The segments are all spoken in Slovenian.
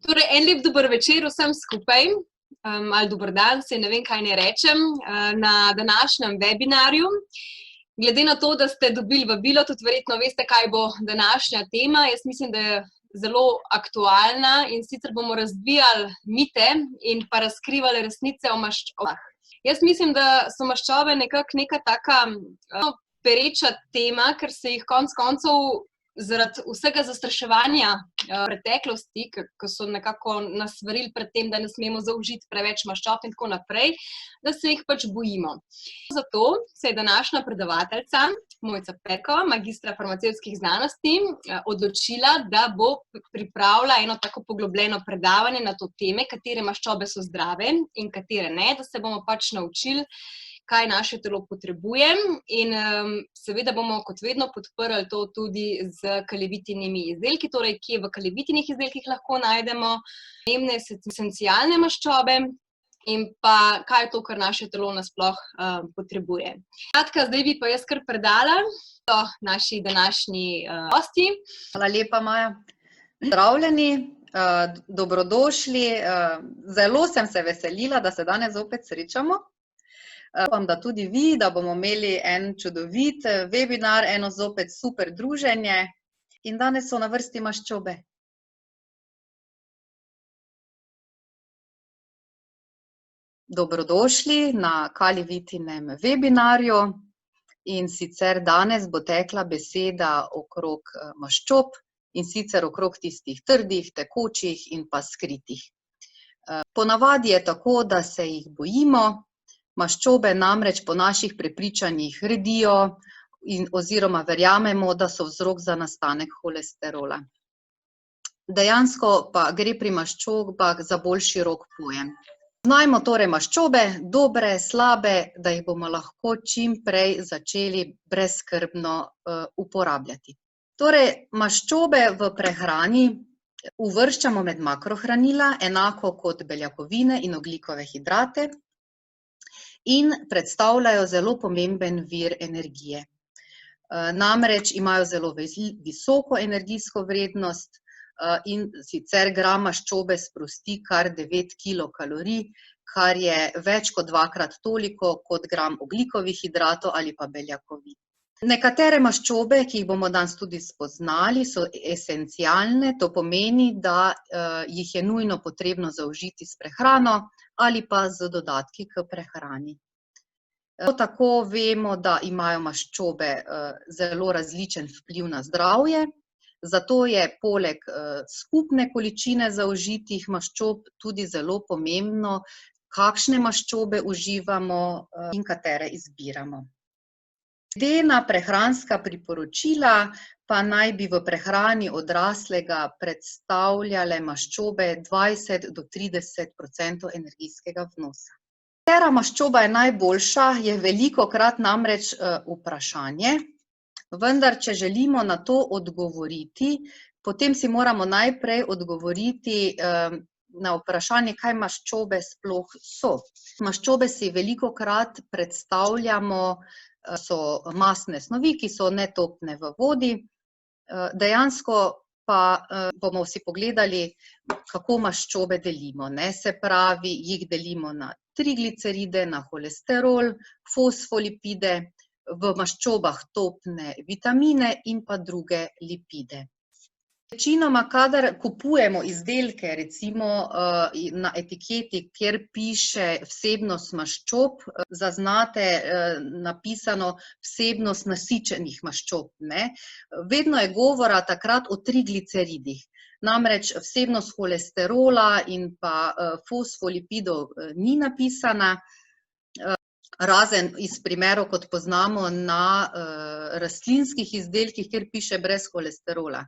Torej, en lep dober večer vsem skupaj, ali dober dan, saj ne vem, kaj naj rečem, na današnjem webinarju. Glede na to, da ste dobili vabilo, tudi verjetno veste, kaj bo današnja tema. Jaz mislim, da je zelo aktualna, in sicer bomo razbijali mite in pa razkrivali resnice o maščobah. Jaz mislim, da so maščobe nekako neka taka pereča tema, ker se jih konec koncev zaradi vsega zastraševanja preteklosti, ko so nekako nas svarili pred tem, da ne smemo zaužiti preveč maščob in tako naprej, da se jih pač bojimo. Zato se je današnja predavateljica, Mojca Perkova, magistra farmacevtskih znanosti, odločila, da bo pripravila eno tako poglobljeno predavanje na to teme, katere maščobe so zdrave in katere ne, da se bomo pač naučili, kaj naše telo potrebuje, in seveda bomo kot vedno podprli to tudi z kalevitinimi izdelki, torej kje v kalevitinih izdelkih lahko najdemo pomembne esencialne maščobe in pa kaj je to, kar naše telo nasploh potrebuje. Skratka, zdaj bi pa jaz kar predala naši današnji gosti. Hvala lepa, Maja. Zdravljeni, dobrodošli. Zelo sem se veselila, da se danes zopet srečamo. Upam, da tudi vi, da bomo imeli en čudovit webinar, eno zopet super druženje. In danes so na vrsti maščobe. Dobrodošli na Kalivitinem webinarju. In sicer danes bo tekla beseda okrog maščob, in sicer okrog tistih trdih, tekočih in pa skritih. Ponavadi je tako, da se jih bojimo. Maščobe namreč po naših prepričanjih redijo oziroma verjamemo, da so vzrok za nastanek holesterola. Dejansko pa gre pri maščobah za bolj širok pojem. Poznajmo torej maščobe, dobre, slabe, da jih bomo lahko čim prej začeli brezskrbno uporabljati. Torej, maščobe v prehrani uvrščamo med makrohranila, enako kot beljakovine in ogljikove hidrate, in predstavljajo zelo pomemben vir energije. Namreč imajo zelo visoko energijsko vrednost in sicer gram maščobe sprosti kar 9 kilokalorij, kar je več kot dvakrat toliko kot gram ogljikovih hidratov ali pa beljakovin. Nekatere maščobe, ki jih bomo danes tudi spoznali, so esencialne, to pomeni, da jih je nujno potrebno zaužiti s prehrano ali pa z dodatki k prehrani. Tako vemo, da imajo maščobe zelo različen vpliv na zdravje, zato je poleg skupne količine zaužitih maščob tudi zelo pomembno, kakšne maščobe uživamo in katere izbiramo. Glede na prehranska priporočila pa naj bi v prehrani odraslega predstavljale maščobe 20 do 30% energijskega vnosa. Katera maščoba je najboljša, je velikokrat namreč vprašanje, vendar če želimo na to odgovoriti, potem si moramo najprej odgovoriti na vprašanje, kaj maščobe sploh so. Maščobe si velikokrat predstavljamo, so mastne snovi, ki so netopne v vodi. Dejansko pa bomo vsi pogledali, kako maščobe delimo. Se pravi, jih delimo na trigliceride, na holesterol, fosfolipide, v maščobah topne vitamine in pa druge lipide. Večinoma, kadar kupujemo izdelke, recimo na etiketi, kjer piše vsebnost maščob, zaznate napisano vsebnost nasičenih maščob. Vedno je govora takrat o trigliceridih. Namreč vsebnost holesterola in pa fosfolipidov ni napisana, razen iz primerov, kot poznamo na rastlinskih izdelkih, kjer piše brez holesterola.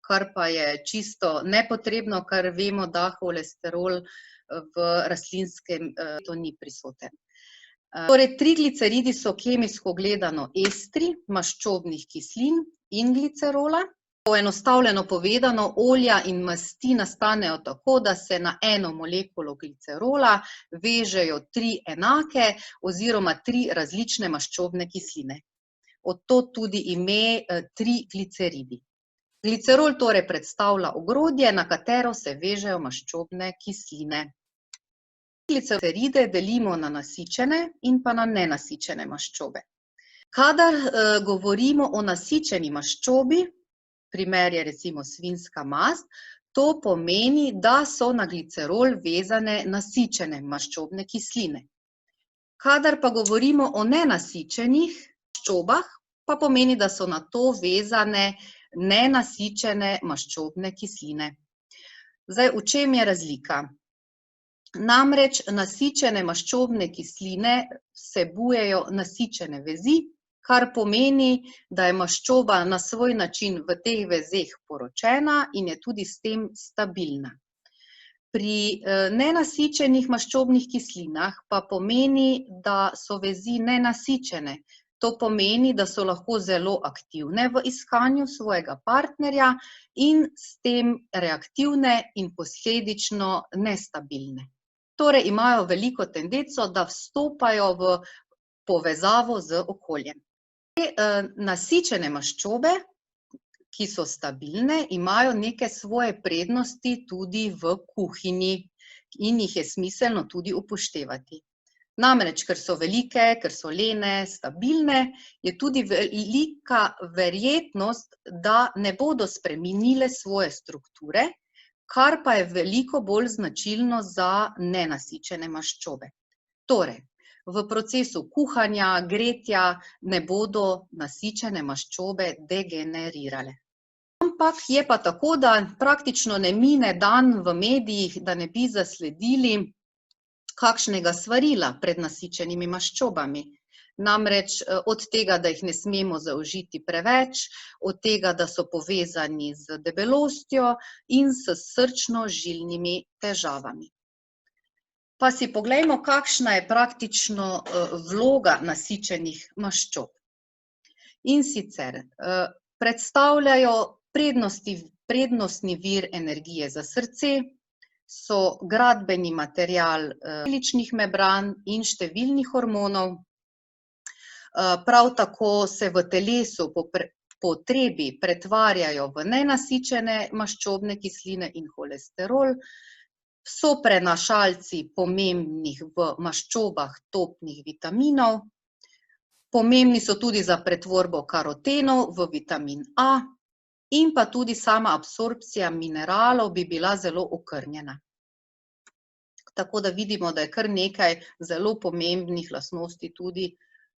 Kar pa je čisto nepotrebno, ker vemo, da holesterol v rastlinskem to ni prisoten. Torej, trigliceridi so kemijsko gledano estri maščobnih kislin in glicerola. Poenostavljeno povedano, olja in masti nastanejo tako, da se na eno molekulo glicerola vežejo 3 enake oziroma 3 različne maščobne kisline. Od tod tudi ime trigliceridi. Glicerol torej predstavlja ogrodje, na katero se vežejo maščobne kisline. Gliceride delimo na nasičene in pa na nenasičene maščobe. Kadar govorimo o nasičeni maščobi, primer je recimo svinjska mast, to pomeni, da so na glicerol vezane nasičene maščobne kisline. Kadar pa govorimo o nenasičenih maščobah, pa pomeni, da so na to vezane nenasičene maščobne kisline. Zdaj, v čem je razlika? Namreč nasičene maščobne kisline vsebujejo nasičene vezi, kar pomeni, da je maščoba na svoj način v teh vezeh poročena in je tudi s tem stabilna. Pri nenasičenih maščobnih kislinah pa pomeni, da so vezi nenasičene. To pomeni, da so lahko zelo aktivne v iskanju svojega partnerja in s tem reaktivne in posledično nestabilne. Torej imajo veliko tendenco, da vstopajo v povezavo z okoljem. Nasičene maščobe, ki so stabilne, imajo neke svoje prednosti tudi v kuhinji in jih je smiselno tudi upoštevati. Namreč, ker so velike, ker so lene, stabilne, je tudi velika verjetnost, da ne bodo spremenile svoje strukture, kar pa je veliko bolj značilno za nenasičene maščobe. Torej, v procesu kuhanja, gretja ne bodo nasičene maščobe degenerirale. Ampak je pa tako, da praktično ne mine dan v medijih, da ne bi zasledili kakšnega svarila pred nasičenimi maščobami. Namreč od tega, da jih ne smemo zaužiti preveč, od tega, da so povezani z debelostjo in s srčno-žilnimi težavami. Pa si poglejmo, kakšna je praktično vloga nasičenih maščob. In sicer predstavljajo prednostni vir energije za srce, so gradbeni material celičnih membran in številnih hormonov. Prav tako se v telesu po potrebi pretvarjajo v nenasičene maščobne kisline in holesterol, so prenašalci pomembnih v maščobah topnih vitaminov, pomembni so tudi za pretvorbo karotenov v vitamin A in pa tudi sama absorpcija mineralov bi bila zelo okrnjena. Tako da vidimo, da je kar nekaj zelo pomembnih lastnosti tudi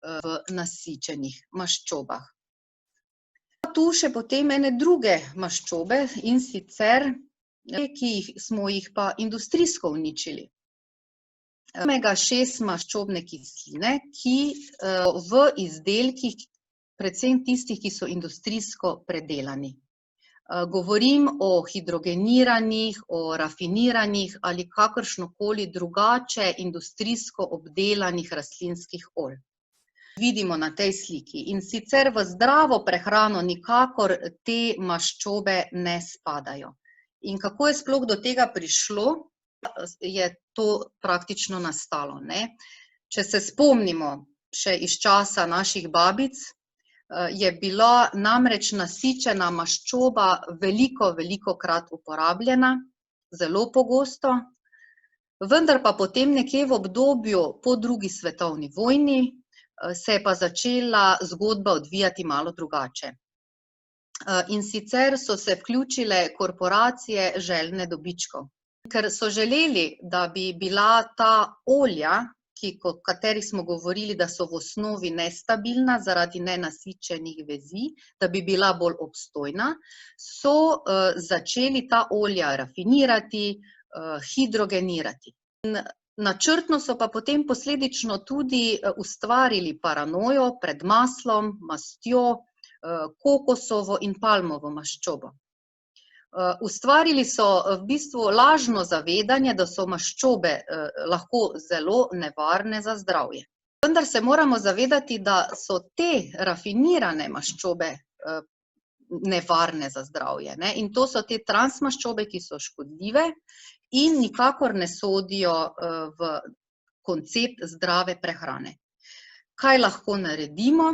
v nasičenih maščobah. Tu še potem ene druge maščobe, in sicer ki smo jih pa industrijsko uničili. Omega-6 maščobne kisline, ki v izdelkih, predvsem tistih, ki so industrijsko predelani. Govorim o hidrogeniranih, o rafiniranih ali kakršnokoli drugače industrijsko obdelanih rastlinskih olj. Vidimo na tej sliki. In sicer v zdravo prehrano nikakor te maščobe ne spadajo. In kako je sploh do tega prišlo, je to praktično nastalo, ne? Če se spomnimo še iz časa naših babic, je bila namreč nasičena maščoba velikokrat uporabljena, zelo pogosto, vendar pa potem nekje v obdobju po drugi svetovni vojni se je pa začela zgodba odvijati malo drugače. In sicer so se vključile korporacije željne dobičkov. Ker so želeli, da bi bila ta olja, o katerih smo govorili, da so v osnovi nestabilna zaradi nenasičenih vezi, da bi bila bolj obstojna, so začeli ta olja rafinirati, hidrogenirati. Načrtno so pa potem posledično tudi ustvarili paranojo pred maslom, mastjo, kokosovo in palmovo maščobo. Ustvarili so v bistvu lažno zavedanje, da so maščobe lahko zelo nevarne za zdravje. Vendar se moramo zavedati, da so te rafinirane maščobe nevarne za zdravje, ne? In to so te transmaščobe, ki so škodljive in nikakor ne sodijo v koncept zdrave prehrane. Kaj lahko naredimo?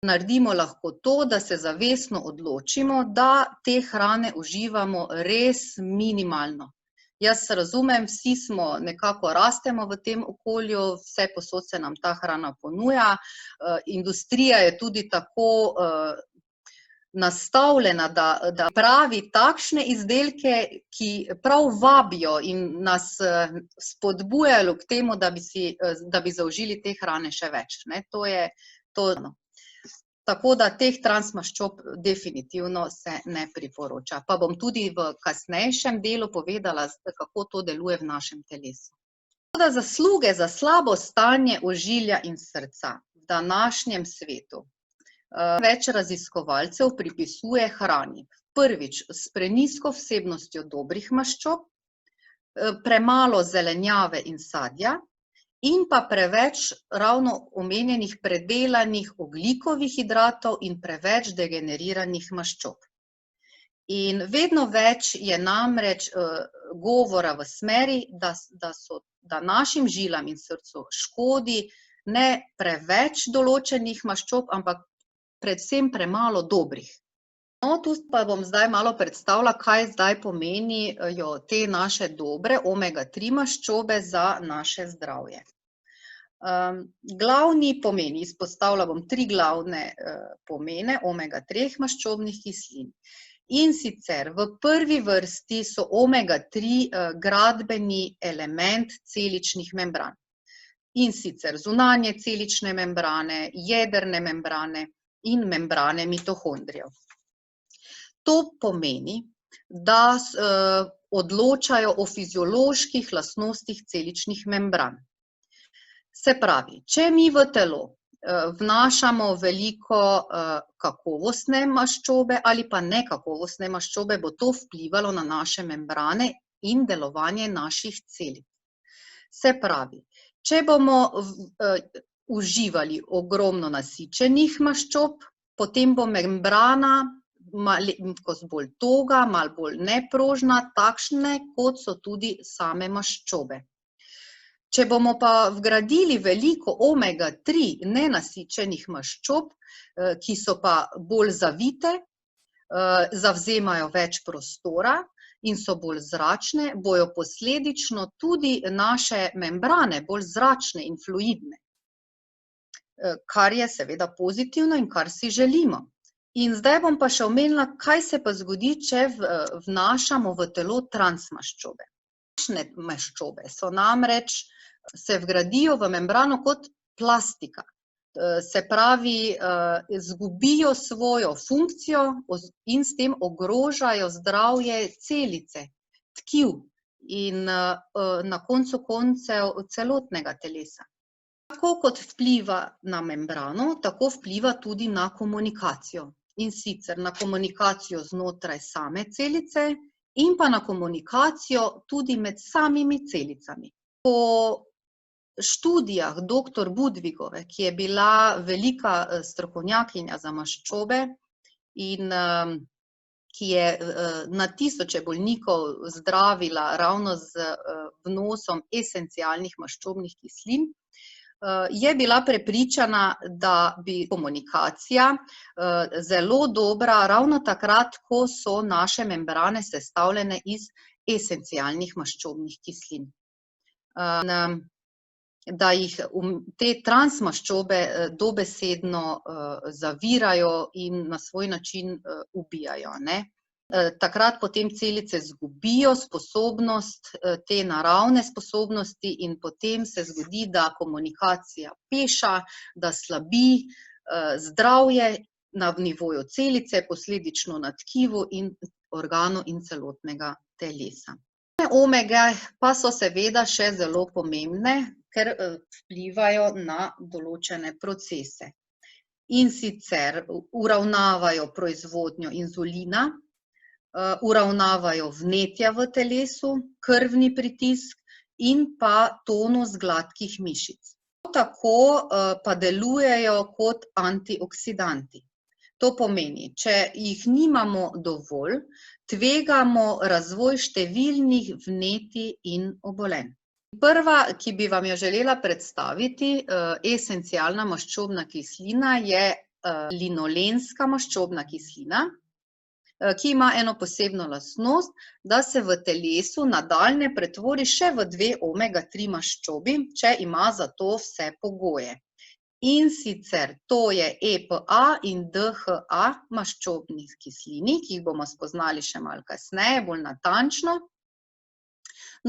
Naredimo lahko to, da se zavestno odločimo, da te hrane uživamo res minimalno. Jaz razumem, vsi smo nekako rastemo v tem okolju, vse povsod se nam ta hrana ponuja, industrija je tudi tako nastavljena, da pravi takšne izdelke, ki prav vabijo in nas spodbujajo k temu, da bi zaužili te hrane še več, ne, to je to. Tako da teh transmaščob definitivno se ne priporoča. Pa bom tudi v kasnejšem delu povedala, kako to deluje v našem telesu. Tako da zasluge za slabo stanje ožilja in srca v današnjem svetu več raziskovalcev pripisuje hrani. Prvič, s prenizko vsebnostjo dobrih maščob, premalo zelenjave in sadja, in pa preveč ravno omenjenih predelanih ogljikovih hidratov in preveč degeneriranih maščob. In vedno več je namreč govora v smeri, da našim žilam in srcu škodi ne preveč določenih maščob, ampak predvsem premalo dobrih. No, tu pa bom zdaj malo predstavila, kaj zdaj pomenijo te naše dobre omega-3 maščobe za naše zdravje. Glavni pomeni, izpostavila bom 3 glavne pomene omega-3 maščobnih kislin. In sicer v prvi vrsti so omega-3 gradbeni element celičnih membran. In sicer zunanje celične membrane, jedrne membrane in membrane mitohondrijev. To pomeni, da odločajo o fizioloških lastnostih celičnih membran. Se pravi, če mi v telo vnašamo veliko kakovostne maščobe ali pa nekakovostne maščobe, bo to vplivalo na naše membrane in delovanje naših celic. Se pravi, če bomo uživali ogromno nasičenih maščob, potem bo membrana malenkost bolj toga, malo bolj neprožna, takšne, kot so tudi same maščobe. Če bomo pa vgradili veliko omega-3 nenasičenih maščob, ki so pa bolj zavite, zavzemajo več prostora in so bolj zračne, bojo posledično tudi naše membrane bolj zračne in fluidne, kar je seveda pozitivno in kar si želimo. In zdaj bom pa še omenila, kaj se pa zgodi, če vnašamo v telo transmaščobe. Takšne maščobe so namreč, se vgradijo v membrano kot plastika. Se pravi, izgubijo svojo funkcijo in s tem ogrožajo zdravje celice, tkiv in na koncu koncev celotnega telesa. Tako kot vpliva na membrano, tako vpliva tudi na komunikacijo. In sicer na komunikacijo znotraj same celice in pa na komunikacijo tudi med samimi celicami. Po študijah dr. Budvigove, ki je bila velika strokovnjakinja za maščobe in ki je na tisoče bolnikov zdravila ravno z vnosom esencialnih maščobnih kislin, je bila prepričana, da bi komunikacija zelo dobra ravno takrat, ko so naše membrane sestavljene iz esencialnih maščobnih kislin. Da jih te transmaščobe dobesedno zavirajo in na svoj način ubijajo, ne. Takrat potem celice izgubijo sposobnost, te naravne sposobnosti in potem se zgodi, da komunikacija peša, da slabi zdravje na nivoju celice, posledično na tkivu in organu in celotnega telesa. Omege pa so seveda še zelo pomembne, ker vplivajo na določene procese. In sicer uravnavajo proizvodnjo inzulina, uravnavajo vnetja v telesu, krvni pritisk in pa tonus gladkih mišic. Tako pa delujejo kot antioksidanti. To pomeni, če jih nimamo dovolj, tvegamo razvoj številnih vnetij in obolenj. Prva, ki bi vam jo želela predstaviti, esencialna maščobna kislina, je linolenska maščobna kislina, ki ima eno posebno lastnost, da se v telesu nadaljnje pretvori še v 2 omega-3 maščobi, če ima za to vse pogoje. In sicer to je EPA in DHA maščobni kislini, ki jih bomo spoznali še malo kasneje, bolj natančno.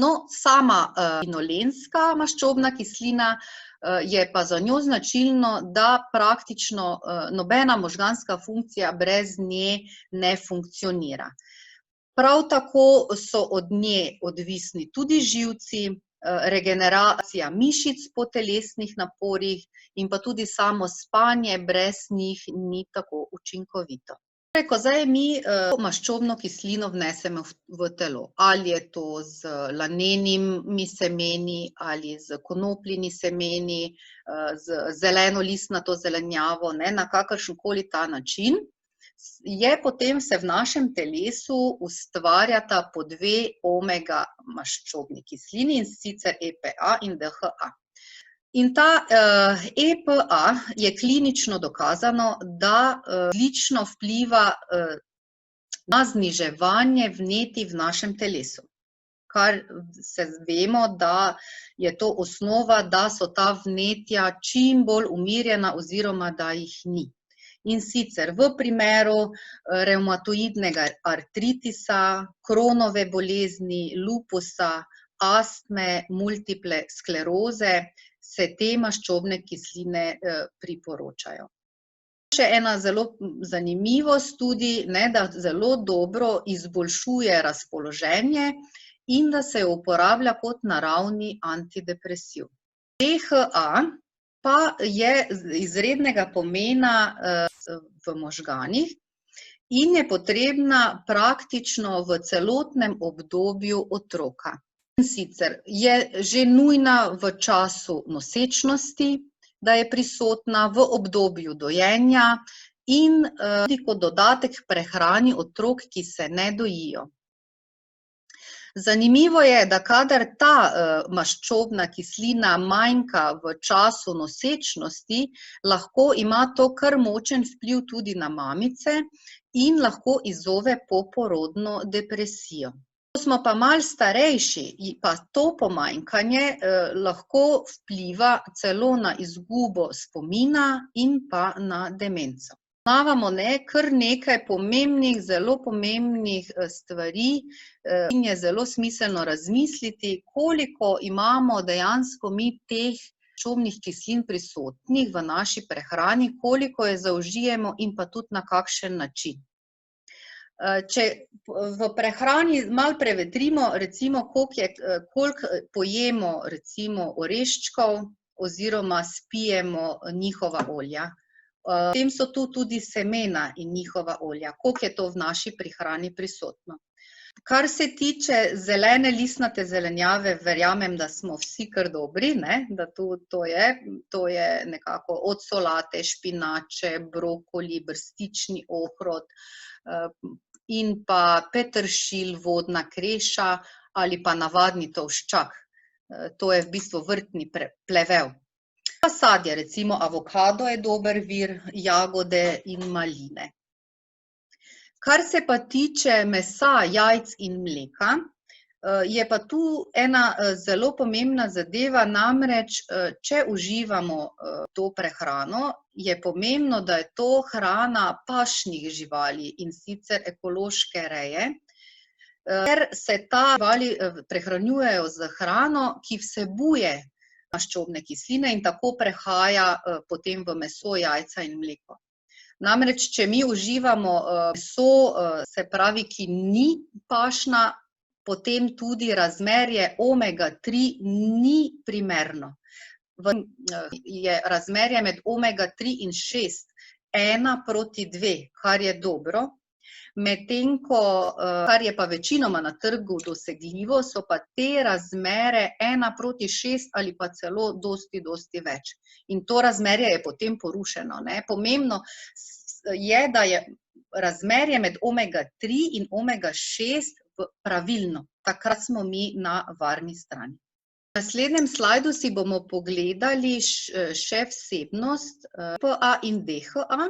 No, sama linolenska maščobna kislina je pa za njo značilno, da praktično nobena možganska funkcija brez nje ne funkcionira. Prav tako so od nje odvisni tudi živci, regeneracija mišic po telesnih naporih in pa tudi samo spanje brez njih ni tako učinkovito. Ko zdaj mi maščobno kislino vnesemo v telo, ali je to z lanenimi semeni, ali z konopljini semeni, z zelenolistnato zelenjavo, na kakršenkoli ta način, potem se v našem telesu ustvarjata po 2 omega maščobni kislini, in sicer EPA in DHA. In ta EPA je klinično dokazano, da odlično vpliva na zniževanje vnetij v našem telesu. Kar se vemo, da je to osnova, da so ta vnetja čim bolj umirjena oziroma da jih ni. In sicer v primeru revmatoidnega artritisa, Chronove bolezni, lupusa, astme, multiple skleroze, se te maščobne kisline priporočajo. Še ena zelo zanimivost tudi, da zelo dobro izboljšuje razpoloženje in da se jo uporablja kot naravni antidepresiv. DHA pa je izrednega pomena v možganih in je potrebna praktično v celotnem obdobju otroka. In sicer je že nujna v času nosečnosti, da je prisotna v obdobju dojenja in tudi kot dodatek k prehrani otrok, ki se ne dojijo. Zanimivo je, da kadar ta maščobna kislina manjka v času nosečnosti, lahko ima to kar močen vpliv tudi na mamice in lahko izzove poporodno depresijo. Ko smo pa malo starejši, pa to pomanjkanje lahko vpliva celo na izgubo spomina in pa na demenco. Poznavamo kar nekaj pomembnih, zelo pomembnih stvari in je zelo smiselno razmisliti, koliko imamo dejansko mi teh maščobnih kislin prisotnih v naši prehrani, koliko je zaužijemo in pa tudi na kakšen način. Če v prehrani malo prevetrimo, recimo koliko pojemo recimo oreščkov oziroma spijemo njihova olja. Potem so tu tudi semena in njihova olja, koliko je to v naši prehrani prisotno. Kar se tiče zelene listnate zelenjave, verjamem, da smo vsi kar dobri, da to je nekako od solate, špinače, brokoli, brstični ohrovt in pa peteršilj, vodna kreša ali pa navadni tolščak. To je v bistvu vrtni plevel. Pa sadje, recimo avokado je dober vir, jagode in maline. Kar se pa tiče mesa, jajc in mleka, je pa tu ena zelo pomembna zadeva, namreč če uživamo to prehrano, je pomembno, da je to hrana pašnih živali, in sicer ekološke reje, ker se ta živali prehranjujejo z hrano, ki vsebuje maščobne kisline in tako prehaja potem v meso, jajca in mleko. Namreč, če mi uživamo meso, se pravi, ki ni pašna, potem tudi razmerje omega-3 ni primerno. Je razmerje med omega-3 in 6 1:2, kar je dobro, medtem ko, kar je pa večinoma na trgu dosegljivo, so pa te razmere 1:6 ali pa celo dosti več. In to razmerje je potem porušeno. Pomembno je, da je razmerje med omega-3 in omega-6 pravilno. Takrat smo mi na varni strani. V naslednjem slajdu si bomo pogledali še vsebnost EPA in DHA,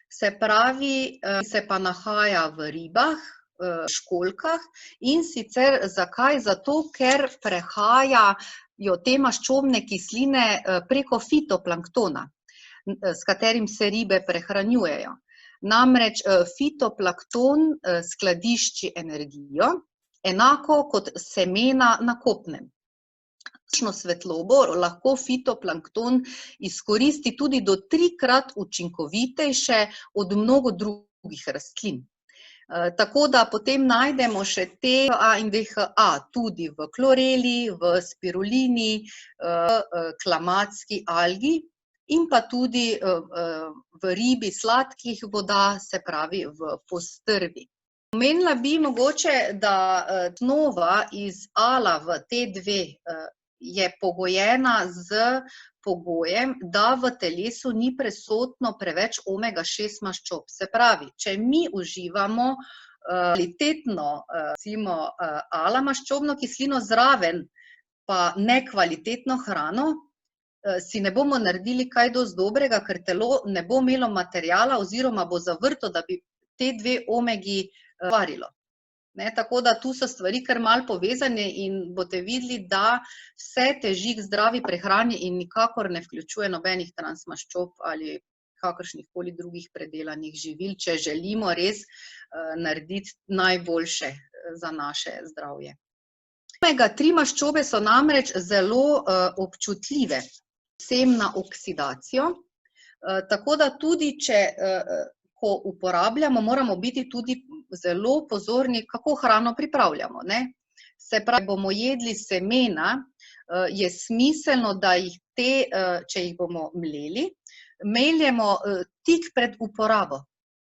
se pravi, se pa nahaja v ribah, školjkah, in sicer zakaj? Zato, ker prehajajo te maščobne kisline preko fitoplanktona, s katerim se ribe prehranjujejo. Namreč fitoplankton skladišči energijo, enako kot semena na kopnem. Svetlobo lahko fitoplankton izkoristi tudi do 3-krat učinkovitejše od mnogo drugih rastlin. Tako da potem najdemo še EPA in DHA tudi v kloreli, v spirulini, klamatski algi in pa tudi v ribi sladkih voda, se pravi v postrvi. Omenila bi mogoče, da snova iz ala v T2 je pogojena z pogojem, da v telesu ni prisotno preveč omega-6 maščob. Se pravi, če mi uživamo kvalitetno, recimo ala maščobno kislino zraven, pa nekvalitetno hrano, si ne bomo naredili kaj dosti dobrega, ker telo ne bo imelo materiala oziroma bo zavrto, da bi te 2 omegi varilo. Tako da tu so stvari kar malo povezane in boste videli, da vse teži k zdravi prehrani in nikakor ne vključuje nobenih transmaščob ali kakršnihkoli drugih predelanih živil, če želimo res narediti najboljše za naše zdravje. Omega-3 maščobe so namreč zelo občutljive vsem na oksidacijo, tako da tudi ko uporabljamo, moramo biti tudi zelo pozorni, kako hrano pripravljamo. Se pravi, bomo jedli semena, je smiselno, da jih če jih bomo mleli, meljemo tik pred uporabo,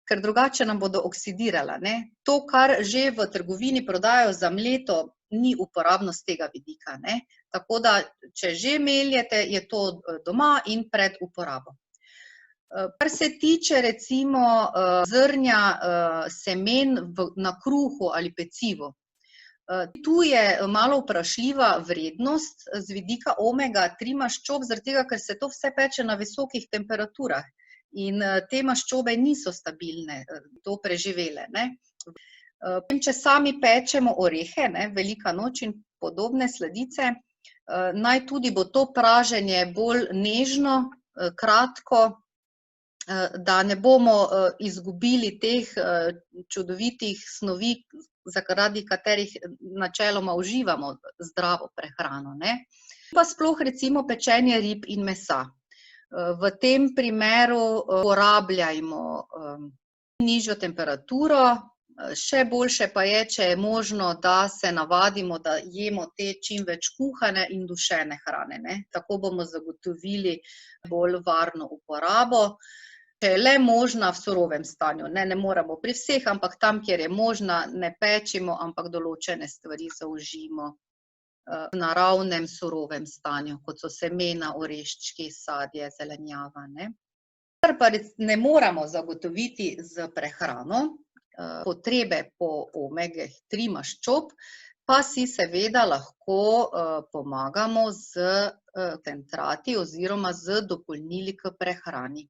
ker drugače nam bodo oksidirala. To, kar že v trgovini prodajajo za mleto, ni uporabno z tega vidika. Tako da, če že meljete, je to doma in pred uporabo. Kar se tiče recimo zrnja semen na kruhu ali pecivu, tu je malo vprašljiva vrednost z vidika omega-3 maščob, zaradi tega, ker se to vse peče na visokih temperaturah in te maščobe niso stabilne, to preživele. Če sami pečemo orehe, velika noč in podobne sladice, naj tudi bo to praženje bolj nežno, kratko, da ne bomo izgubili teh čudovitih snovi, zaradi katerih načeloma uživamo zdravo prehrano. Pa sploh recimo pečenje rib in mesa. V tem primeru uporabljajmo nižjo temperaturo, še boljše pa je, če je možno, da se navadimo, da jemo te čim več kuhane in dušene hrane. Tako bomo zagotovili bolj varno uporabo. Če je le možna v surovem stanju, ne moramo pri vseh, ampak tam, kjer je možna, ne pečimo, ampak določene stvari zaužijemo v naravnem surovem stanju, kot so semena, oreščki, sadje, zelenjava. Kar pa ne moramo zagotoviti z prehrano, potrebe po omega-3 maščob, pa si seveda lahko pomagamo z koncentrati oziroma z dopolnili k prehrani.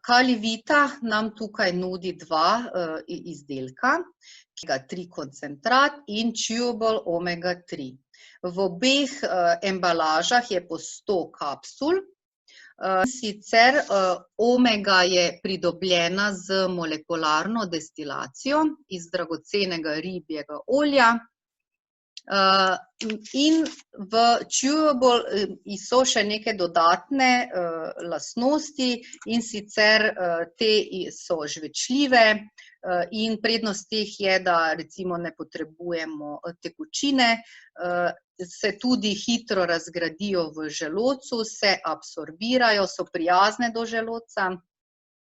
Kalivita nam tukaj nudi 2 izdelka, omega-3 koncentrat in chewable omega-3. V obeh embalažah je po 100 kapsul, sicer omega je pridobljena z molekularno destilacijo iz dragocenega ribjega olja. In v chewable so še neke dodatne lastnosti, in sicer te so žvečljive in prednost teh je, da recimo ne potrebujemo tekočine, se tudi hitro razgradijo v želodcu, se absorbirajo, so prijazne do želodca.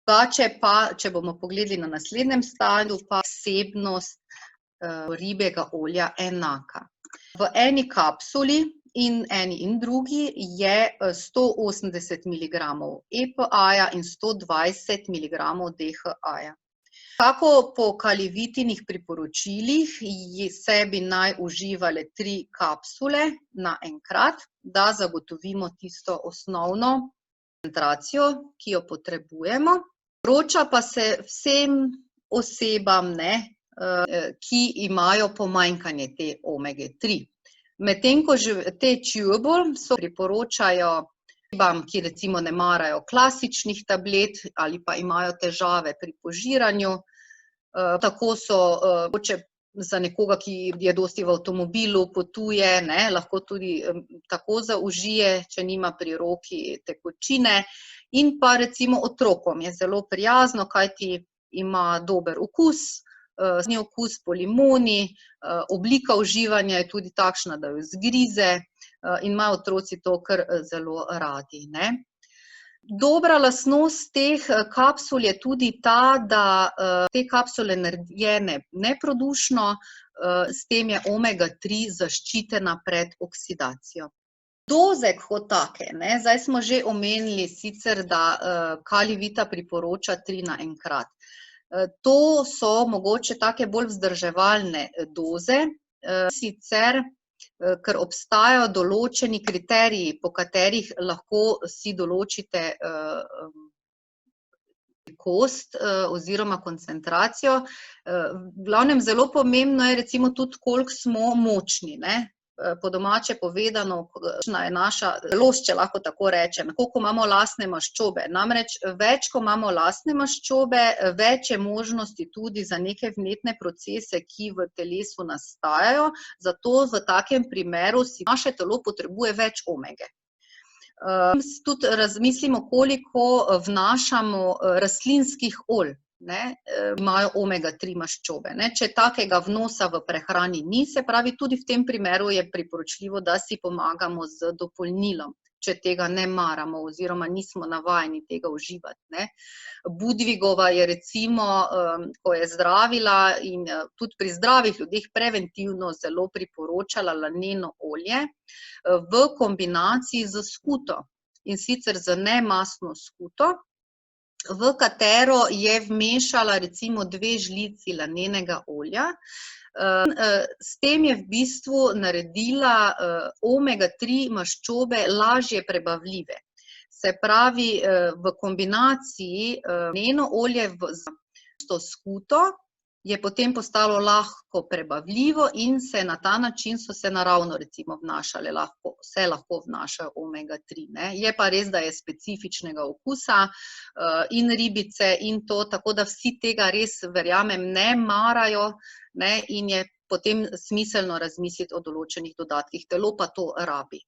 Drugače pa, če bomo pogledali na naslednjem slajdu, pa vsebnost ribjega olja enaka. V eni kapsuli in eni in drugi je 180 mg EPA-ja in 120 mg DHA-ja. Kako po kalivitinih priporočilih sebi naj uživale 3 kapsule naenkrat, da zagotovimo tisto osnovno koncentracijo, ki jo potrebujemo. Priporoča pa se vsem osebam, ki imajo pomanjkanje te omege 3. Medtem ko te chewable priporočajo osebam, ki recimo ne marajo klasičnih tablet ali pa imajo težave pri požiranju. Tako so mogoče za nekoga, ki je dosti v avtomobilu, potuje, lahko tudi tako zaužije, če nima pri roki tekočine. In pa recimo otrokom je zelo prijazno, kajti ima dober okus, okus po limoni, oblika uživanja je tudi takšna, da jo zgrize in imajo otroci to kar zelo radi. Dobra lastnost teh kapsul je tudi ta, da te kapsule narejene neprodušno, s tem je omega 3 zaščitena pred oksidacijo. Doze kot take, zdaj smo že omenili sicer, da Kalivita priporoča 3 naenkrat. To so mogoče take bolj vzdrževalne doze, sicer ker obstajajo določeni kriteriji, po katerih lahko si določite velikost oziroma koncentracijo. V glavnem zelo pomembno je recimo tudi, koliko smo močni, po domače povedano, kakšna je naša telost, če lahko tako rečem, koliko imamo lastne maščobe. Namreč več, ko imamo lastne maščobe, več je možnosti tudi za neke vnetne procese, ki v telesu nastajajo, zato v takem primeru si naše telo potrebuje več omege. Tudi razmislimo, koliko vnašamo rastlinskih olj. Imajo omega 3 maščobe. Če takega vnosa v prehrani ni, se pravi, tudi v tem primeru je priporočljivo, da si pomagamo z dopolnilom, če tega ne maramo oziroma nismo navajeni tega uživati. Budvigova je recimo, ko je zdravila in tudi pri zdravih ljudeh preventivno zelo priporočala laneno olje v kombinaciji z skuto, in sicer z nemastno skuto, v katero je vmešala recimo 2 žlici lanenega olja. S tem je v bistvu naredila omega 3 maščobe lažje prebavljive. Se pravi, v kombinaciji laneno olje z skuto je potem postalo lahko prebavljivo in se na ta način so se naravno recimo vnašale, se lahko vnašajo omega 3. Je pa res, da je specifičnega okusa in ribice in to, tako da vsi tega res, verjamem, ne marajo in je potem smiselno razmisliti o določenih dodatkih, telo pa to rabi.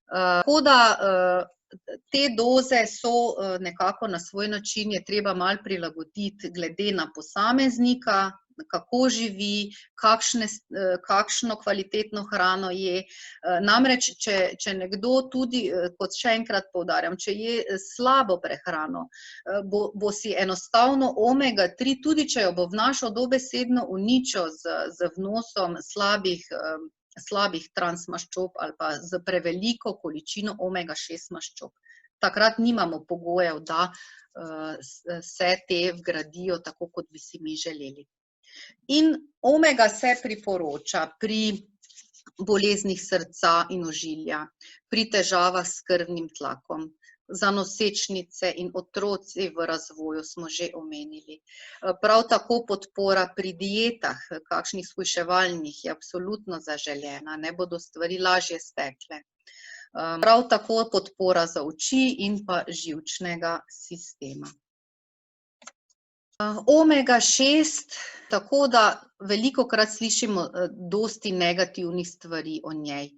Tako da te doze so nekako na svoj način, je treba malo prilagoditi glede na posameznika, kako živi, kakšno kvalitetno hrano je. Namreč, če nekdo tudi, kot še enkrat poudarjam, če je slabo prehrano, bo si enostavno omega 3, tudi če jo bo vnašal, dobesedno uničil z vnosom slabih transmaščob ali pa z preveliko količino omega 6 maščob. Takrat nimamo pogojev, da se te vgradijo tako, kot bi si mi želeli. In omega se priporoča pri boleznih srca in ožilja, pri težavah s krvnim tlakom, za nosečnice in otroci v razvoju smo že omenili. Prav tako podpora pri dietah, kakšnih shujševalnih, je absolutno zaželena, bodo stvari lažje stekle. Prav tako podpora za oči in pa živčnega sistema. Omega 6, tako da velikokrat slišimo dosti negativnih stvari o njej.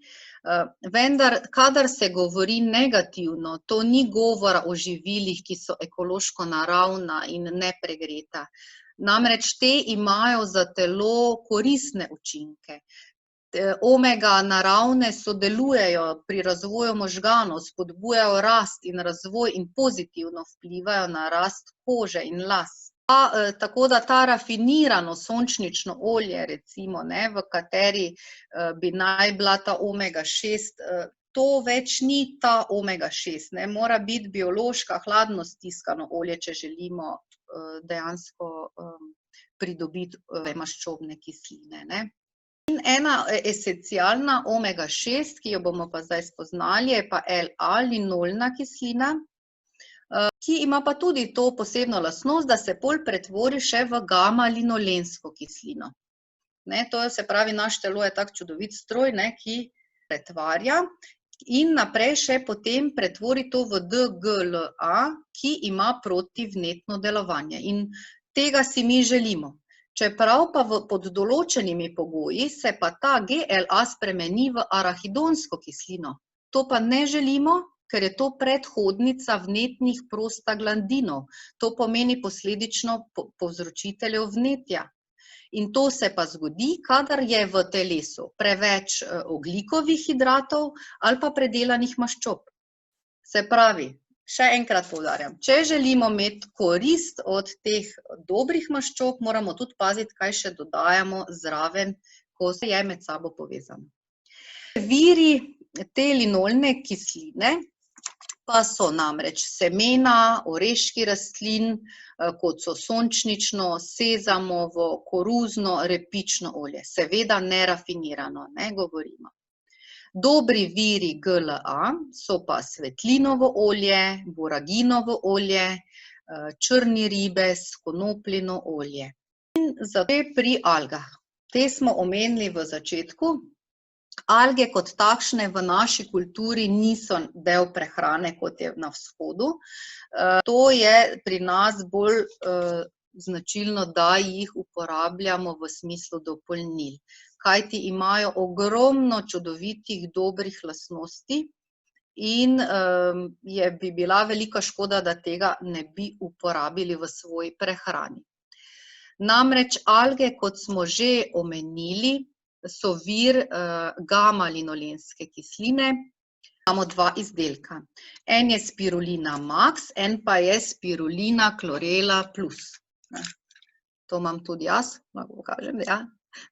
Vendar, kadar se govori negativno, to ni govora o živilih, ki so ekološko naravna in nepregreta. Namreč te imajo za telo koristne učinke. Omega naravne sodelujejo pri razvoju možganov, spodbujajo rast in razvoj in pozitivno vplivajo na rast kože in las. Tako da ta rafinirano sončnično olje, recimo, v kateri bi naj bila ta omega 6, to več ni ta omega 6, mora biti biološka hladno stiskano olje, če želimo dejansko pridobiti maščobne kisline, ne. In ena esencialna omega 6, ki jo bomo pa zdaj spoznali, je pa LA, linolna kislina, ki ima pa tudi to posebno lastnost, da se pol pretvori še v gamma-linolensko kislino. Ne, to se pravi, naše telo je tak čudovit stroj, ne, ki pretvarja in naprej še potem pretvori to v DGLA, ki ima protivnetno delovanje. In tega si mi želimo. Čeprav pa pod določenimi pogoji se pa ta GLA spremeni v arahidonsko kislino. To pa ne želimo, ker je to predhodnica vnetnih prostaglandinov. To pomeni posledično povzročiteljev vnetja. In to se pa zgodi, kadar je v telesu preveč ogljikovih hidratov ali pa predelanih maščob. Se pravi, še enkrat poudarjam, če želimo imeti korist od teh dobrih maščob, moramo tudi paziti, kaj še dodajamo zraven, ko se je med sabo povezano. Viri te linolne kisline pa so namreč semena, oreški rastlin, kot so sončnično, sezamovo, koruzno, repično olje. Seveda nerafinirano, ne govorimo. Dobri viri GLA so pa svetlinovo olje, boraginovo olje, črni ribez, konopljino olje. In zato pri algah. Te smo omenili v začetku. Alge kot takšne v naši kulturi niso del prehrane, kot je na vzhodu. To je pri nas bolj značilno, da jih uporabljamo v smislu dopolnil. Kajti imajo ogromno čudovitih, dobrih lastnosti in bi bila velika škoda, da tega ne bi uporabili v svoji prehrani. Namreč alge, kot smo že omenili, so vir gamma-linolenske kisline. Imamo dva izdelka. En je spirulina max, en pa je spirulina chlorella plus. To imam tudi jaz, lahko kažem, ja.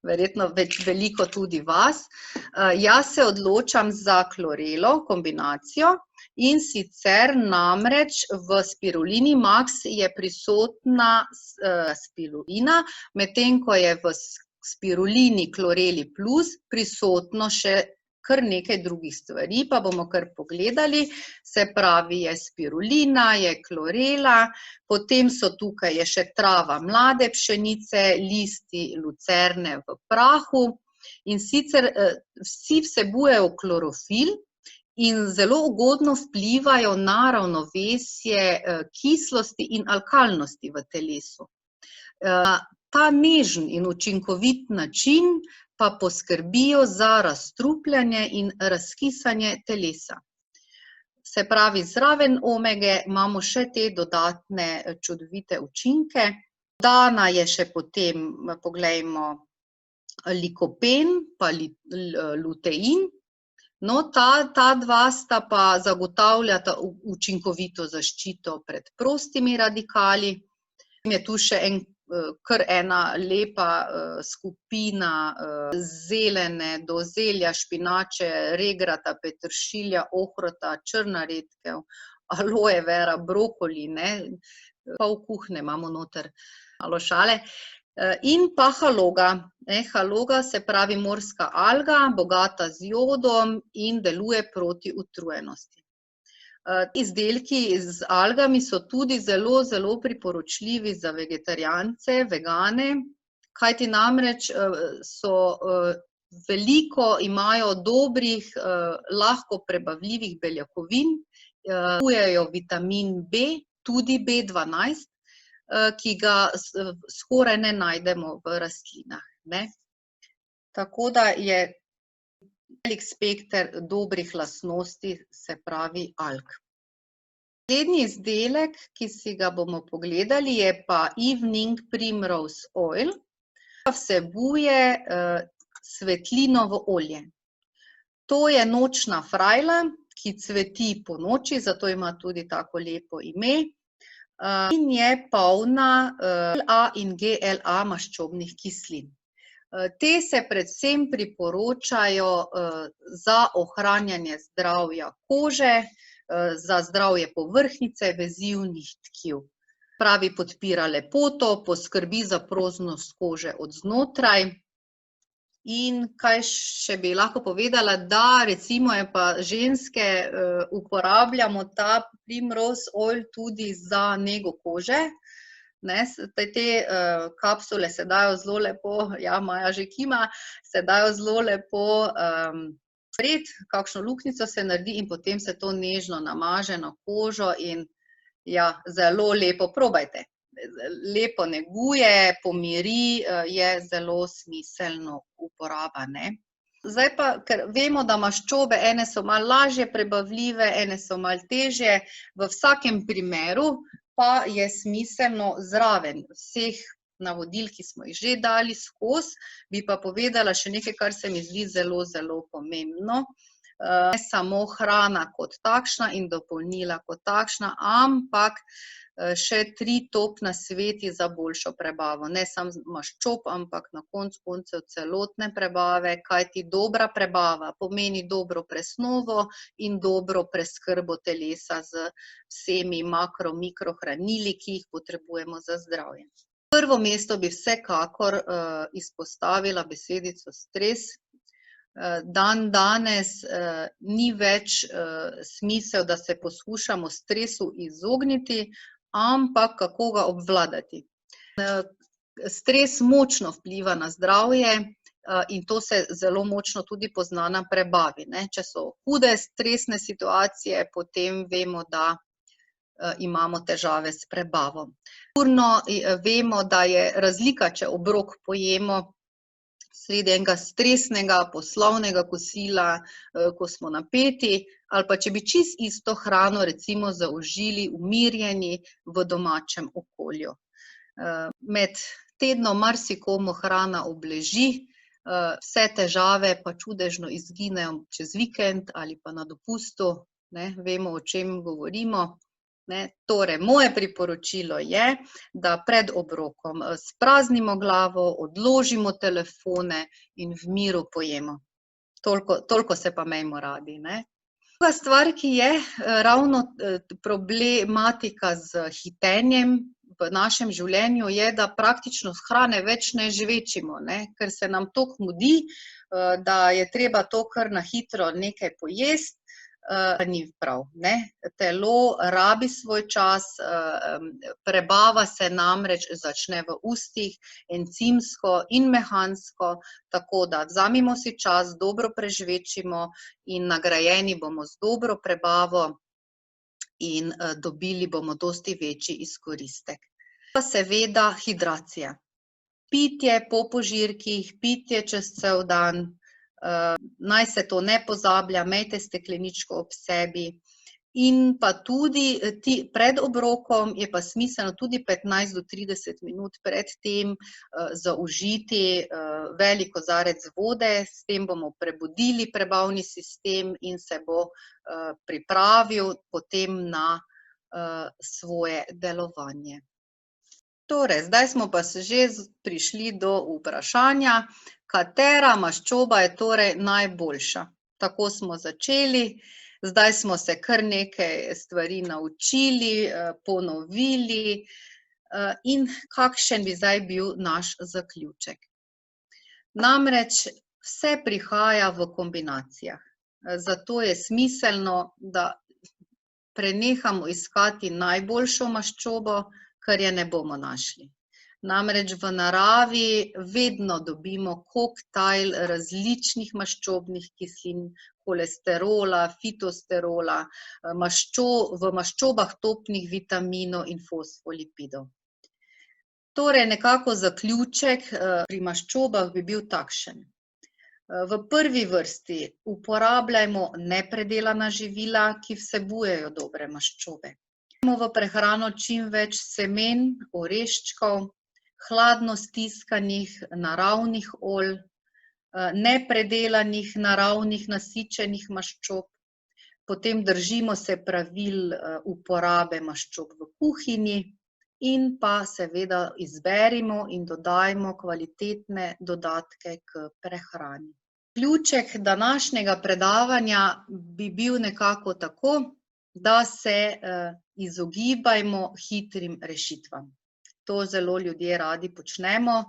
Verjetno veliko tudi vas. Jaz se odločam za chlorello kombinacijo in sicer namreč v spirulini max je prisotna spirulina, medtem ko je v spirulini chlorelli plus prisotno še kar nekaj drugih stvari, pa bomo kar pogledali. Se pravi, je spirulina, je chlorella, potem so tukaj je še trava mlade pšenice, listi lucerne v prahu in sicer vsi vsebujejo klorofil in zelo ugodno vplivajo na ravnovesje kislosti in alkalnosti v telesu. Ta nežen in učinkovit način pa poskrbijo za razstrupljanje in razkisanje telesa. Se pravi, zraven omege imamo še te dodatne čudovite učinke. Dodana je še potem, poglejmo, likopen pa lutein. No, ta dva sta pa zagotavljata učinkovito zaščito pred prostimi radikali. Je tu še kar ena lepa skupina zelene do zelja, špinače, regrata, peteršilja, ohrota, črna redkev, aloe vera, brokoli, ne, pol kuhinje imamo noter, malo šale. In pa haloga. Haloga se pravi morska alga, bogata z jodom in deluje proti utrujenosti. Izdelki z algami so tudi zelo, zelo priporočljivi za vegetarijance, vegane, kajti namreč so veliko, imajo dobrih, lahko prebavljivih beljakovin, vsebujejo vitamin B, tudi B12, ki ga skoraj ne najdemo v rastlinah, ne. Tako da je velik spekter dobrih lastnosti, se pravi alg. Naslednji izdelek, ki si ga bomo pogledali, je pa Evening Primrose Oil, ki vsebuje svetlinovo olje. To je nočna frajla, ki cveti ponoči, zato ima tudi tako lepo ime, in je polna LA in GLA maščobnih kislin. Te se predvsem priporočajo za ohranjanje zdravja kože, za zdravje povrhnjice, vezivnih tkiv. Pravi, podpira lepoto, poskrbi za proznost kože od znotraj. In kaj še bi lahko povedala, da recimo je pa ženske uporabljamo ta Primrose Oil tudi za nego kože. Te kapsule se dajo zelo lepo, ja, Maja že kima, se dajo zelo lepo kakšno luknjico se naredi in potem se to nežno namaže na kožo in ja, zelo lepo, probajte. Lepo neguje, pomiri, je zelo smiselno uporaba, ne. Zdaj pa, ker vemo, da maščobe, ene so malo lažje prebavljive, ene so malo težje, v vsakem primeru pa je smiselno zraven vseh navodil, ki smo jih že dali skozi, bi pa povedala še nekaj, kar se mi zdi zelo, zelo pomembno. Ne samo hrana kot takšna in dopolnila kot takšna, ampak še 3 top nasveti za boljšo prebavo. Ne samo maščob, ampak na koncu koncev celotne prebave, kajti dobra prebava pomeni dobro presnovo in dobro preskrbo telesa z vsemi makro, mikrohranili, ki jih potrebujemo za zdravje. Prvo mesto bi vsekakor izpostavila besedico stres. Dandanes ni več smisel, da se poskušamo stresu izogniti, ampak kako ga obvladati. Stres močno vpliva na zdravje in to se zelo močno tudi pozna na prebavi, ne. Če so hude stresne situacije, potem vemo, da imamo težave s prebavo. Sigurno vemo, da je razlika, če obrok pojemo sredi enega stresnega poslovnega kosila, ko smo napeti, ali pa če bi čisto isto hrano recimo zaužili umirjeni v domačem okolju. Med tednom marsikomu hrana obleži, vse težave pa čudežno izginejo čez vikend ali pa na dopustu, ne, vemo, o čem govorimo. Torej, moje priporočilo je, da pred obrokom spraznimo glavo, odložimo telefone in v miru pojemo. Toliko se pa imejmo radi, ne. Druga stvar, ki je ravno problematika z hitenjem v našem življenju, je, da praktično hrane več ne žvečimo, ne, ker se nam toliko mudi, da je treba to kar na hitro nekaj pojesti. Ni prav, ne. Telo rabi svoj čas, prebava se namreč začne v ustih, encimsko in mehansko, tako da vzemimo si čas, dobro prežvečimo in nagrajeni bomo z dobro prebavo in dobili bomo dosti večji izkoristek. Pa seveda hidracija. Pitje po požirkih, pitje čez cel dan, naj se to ne pozablja, imejte stekleničko ob sebi. In pa tudi pred obrokom je pa smiselno tudi 15 do 30 minut pred tem zaužiti velik kozarec vode, s tem bomo prebudili prebavni sistem in se bo pripravil potem na svoje delovanje. Torej, zdaj smo pa se že prišli do vprašanja, katera maščoba je torej najboljša. Tako smo začeli, zdaj smo se kar nekaj stvari naučili, ponovili in kakšen bi zdaj bil naš zaključek. Namreč vse prihaja v kombinacijah, zato je smiselno, da prenehamo iskati najboljšo maščobo, ker je ne bomo našli. Namreč v naravi vedno dobimo koktajl različnih maščobnih kislin, holesterola, fitosterola, v maščobah topnih vitaminov in fosfolipidov. Torej, nekako zaključek pri maščobah bi bil takšen. V prvi vrsti uporabljajmo nepredelana živila, ki vsebujejo dobre maščobe. Dajmo v prehrano čim več semen, oreščkov, hladno stiskanih naravnih olj, nepredelanih naravnih nasičenih maščob. Potem držimo se pravil uporabe maščob v kuhinji in pa seveda izberimo in dodajmo kvalitetne dodatke k prehrani. Zaključek današnjega predavanja bi bil nekako tako, da se izogibajmo hitrim rešitvam. To zelo ljudje radi počnemo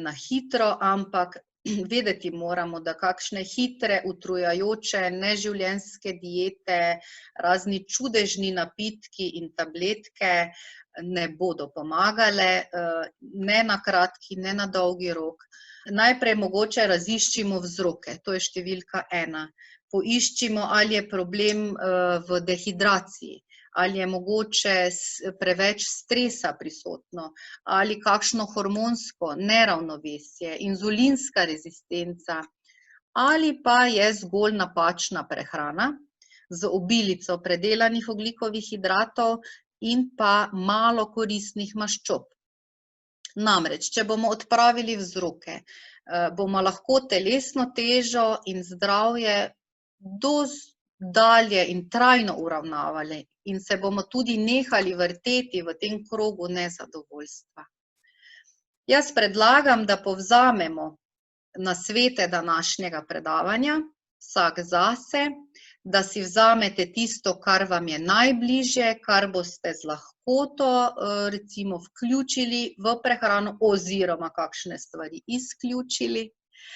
na hitro, ampak vedeti moramo, da kakšne hitre, utrujajoče, neživljenjske diete, razni čudežni napitki in tabletke ne bodo pomagale, ne na kratki, ne na dolgi rok. Najprej mogoče raziščimo vzroke, to je številka 1. Poiščimo, ali je problem v dehidraciji, ali je mogoče preveč stresa prisotno, ali kakšno hormonsko neravnovesje, inzulinska rezistenca, ali pa je zgolj napačna prehrana z obilico predelanih ogljikovih hidratov in pa malo koristnih maščob. Namreč, če bomo odpravili vzroke, bomo lahko telesno težo in zdravje dalje in trajno uravnavali in se bomo tudi nehali vrteti v tem krogu nezadovoljstva. Jaz predlagam, da povzamemo nasvete današnjega predavanja, vsak zase, da si vzamete tisto, kar vam je najbližje, kar boste z lahkoto recimo vključili v prehrano oziroma kakšne stvari izključili.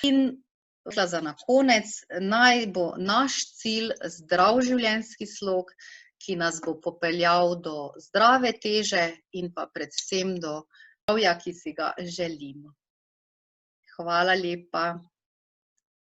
In za na konec, naj bo naš cilj zdrav življenjski slog, ki nas bo popeljal do zdrave teže in pa predvsem do zdravja, ki si ga želimo. Hvala lepa.